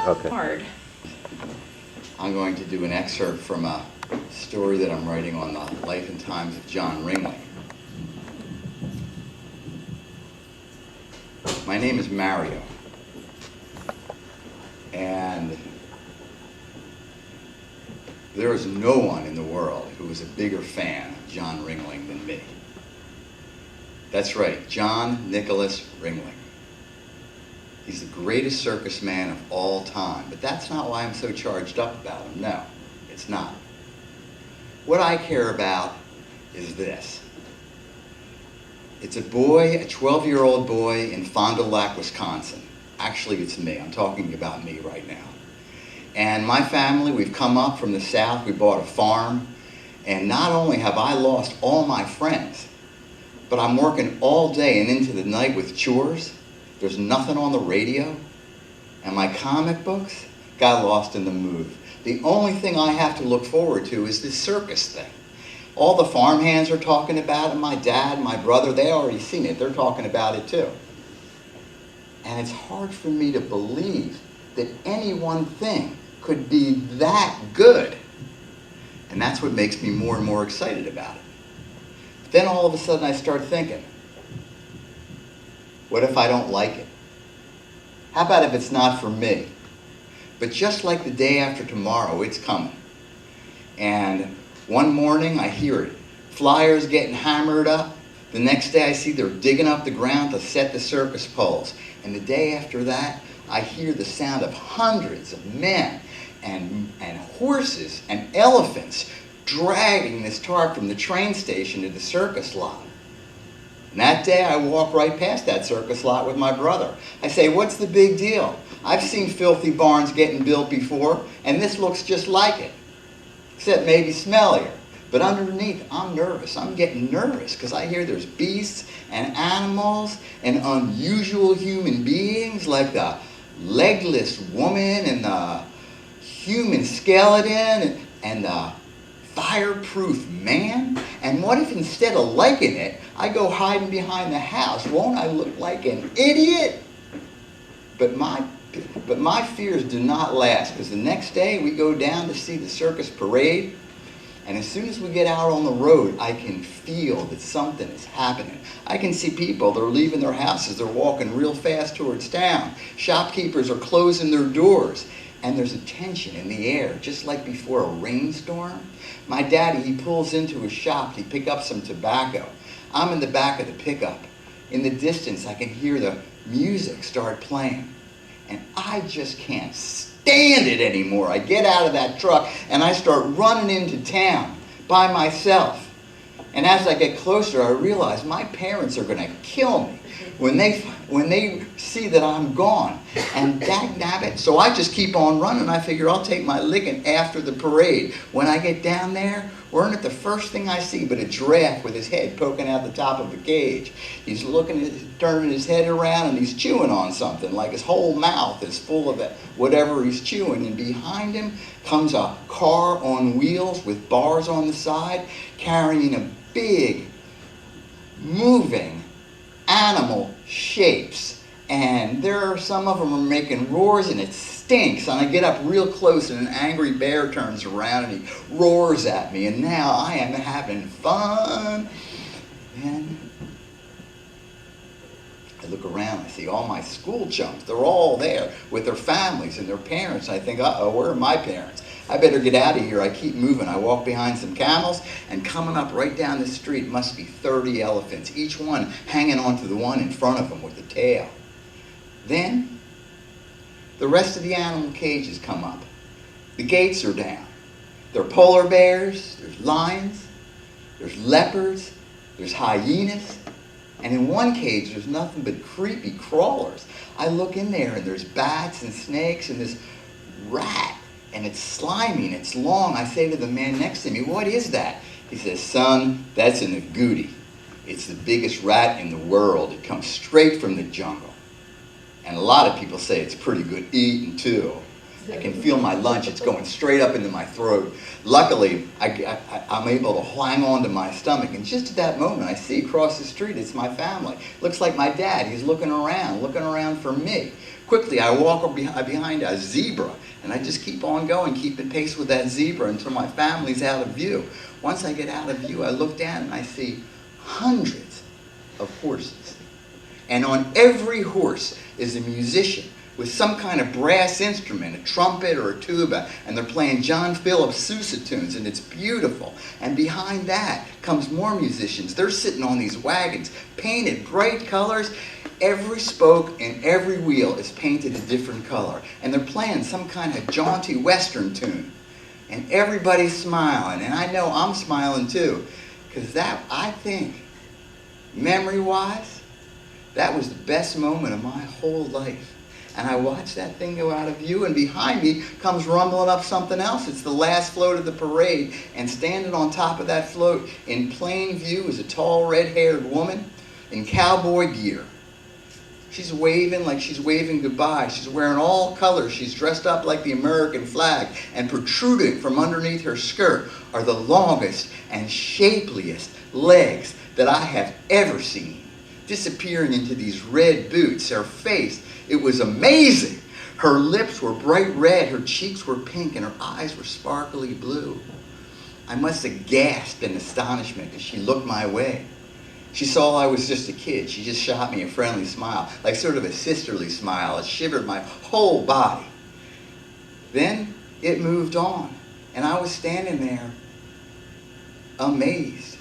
Okay. Hard. I'm going to do an excerpt from a story that I'm writing on the life and times of John Ringling. My name is Mario, and there is no one in the world who is a bigger fan of John Ringling than me. That's right, John Nicholas Ringling. He's the greatest circus man of all time, but that's not why I'm so charged up about him. No, it's not. What I care about is this. It's a boy, a 12-year-old boy in Fond du Lac, Wisconsin. Actually, it's me. I'm talking about me right now. And my family, we've come up from the south. We bought a farm. And not only have I lost all my friends, but I'm working all day and into the night with chores. There's nothing on the radio. And my comic books got lost in the move. The only thing I have to look forward to is this circus thing. All the farmhands are talking about it. My dad, my brother, they already seen it. They're talking about it too. And it's hard for me to believe that any one thing could be that good. And that's what makes me more and more excited about it. Then all of a sudden I start thinking, what if I don't like it? How about if it's not for me? But just like the day after tomorrow, it's coming. And one morning I hear it. Flyers getting hammered up. The next day I see they're digging up the ground to set the circus poles. And the day after that, I hear the sound of hundreds of men and horses and elephants dragging this tarp from the train station to the circus lot. And that day I walk right past that circus lot with my brother. I say, what's the big deal? I've seen filthy barns getting built before, and this looks just like it. Except maybe smellier. But underneath, I'm nervous. I'm getting nervous because I hear there's beasts and animals and unusual human beings like the legless woman and the human skeleton and the fireproof man. And what if instead of liking it, I go hiding behind the house? Won't I look like an idiot? But my fears do not last, because the next day we go down to see the circus parade, and as soon as we get out on the road, I can feel that something is happening. I can see people, they're leaving their houses, they're walking real fast towards town. Shopkeepers are closing their doors, and there's a tension in the air, just like before a rainstorm. My daddy, he pulls into a shop to pick up some tobacco. I'm in the back of the pickup. In the distance, I can hear the music start playing. And I just can't stand it anymore. I get out of that truck and I start running into town by myself. And as I get closer, I realize my parents are going to kill me when they see that I'm gone. And dagnabbit. So I just keep on running. I figure I'll take my licking after the parade. When I get down there, weren't it the first thing I see but a giraffe with his head poking out the top of the cage. He's turning his head around and he's chewing on something, like his whole mouth is full of it, whatever he's chewing. And behind him comes a car on wheels with bars on the side, carrying a big, moving animal shapes. And some of them are making roars, and it stinks. And I get up real close, and an angry bear turns around and he roars at me. And now I am having fun. And I look around, I see all my school chums. They're all there with their families and their parents. I think, uh-oh, where are my parents? I better get out of here. I keep moving. I walk behind some camels, and coming up right down the street must be 30 elephants, each one hanging onto the one in front of them with the tail. Then, the rest of the animal cages come up. The gates are down. There are polar bears, there's lions, there's leopards, there's hyenas, and in one cage there's nothing but creepy crawlers. I look in there and there's bats and snakes and this rat, and it's slimy and it's long. I say to the man next to me, what is that? He says, son, that's an agouti. It's the biggest rat in the world. It comes straight from the jungle. And a lot of people say it's pretty good eating too. I can feel my lunch. It's going straight up into my throat. Luckily, I'm able to hang on to my stomach. And just at that moment, I see across the street, it's my family. Looks like my dad. He's looking around for me. Quickly, I walk behind a zebra, and I just keep on going, keeping pace with that zebra until my family's out of view. Once I get out of view, I look down and I see hundreds of horses. And on every horse is a musician with some kind of brass instrument, a trumpet or a tuba, and they're playing John Philip Sousa tunes, and it's beautiful. And behind that comes more musicians. They're sitting on these wagons, painted bright colors. Every spoke and every wheel is painted a different color, and they're playing some kind of jaunty western tune. And everybody's smiling, and I know I'm smiling too, because that, I think, memory-wise, that was the best moment of my whole life. And I watched that thing go out of view, and behind me comes rumbling up something else. It's the last float of the parade, and standing on top of that float in plain view is a tall red-haired woman in cowboy gear. She's waving like she's waving goodbye. She's wearing all colors. She's dressed up like the American flag, and protruding from underneath her skirt are the longest and shapeliest legs that I have ever seen, disappearing into these red boots. Her face, it was amazing. Her lips were bright red, her cheeks were pink, and her eyes were sparkly blue. I must have gasped in astonishment as she looked my way. She saw I was just a kid. She just shot me a friendly smile, like sort of a sisterly smile. It shivered my whole body. Then it moved on, and I was standing there amazed.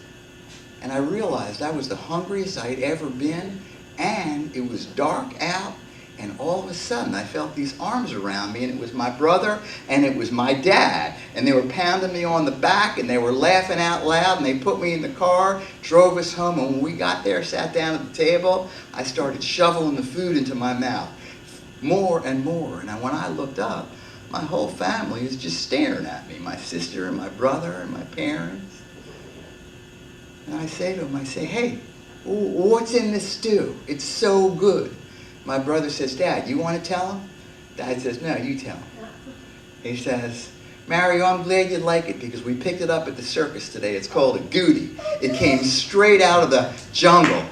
And I realized I was the hungriest I'd ever been, and it was dark out, and all of a sudden I felt these arms around me, and it was my brother and it was my dad, and they were pounding me on the back, and they were laughing out loud, and they put me in the car, drove us home, and when we got there, sat down at the table, I started shoveling the food into my mouth, more and more. And when I looked up, my whole family is just staring at me, my sister and my brother and my parents. And I say to him, I say, "Hey, what's in this stew? It's so good." My brother says, "Dad, you want to tell him?" Dad says, "No, you tell him." He says, "Mario, I'm glad you like it because we picked it up at the circus today. It's called agouti. It came straight out of the jungle."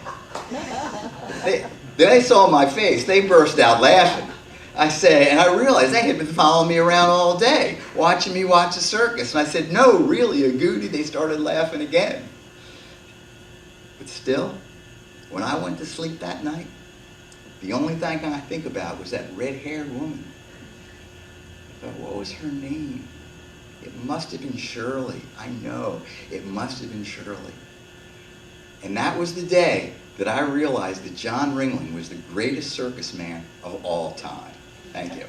They saw my face. They burst out laughing. I say, and I realized they had been following me around all day, watching me watch the circus. And I said, "No, really, agouti." They started laughing again. But still, when I went to sleep that night, the only thing I think about was that red-haired woman. But what was her name? It must have been Shirley. I know. It must have been Shirley. And that was the day that I realized that John Ringling was the greatest circus man of all time. Thank you.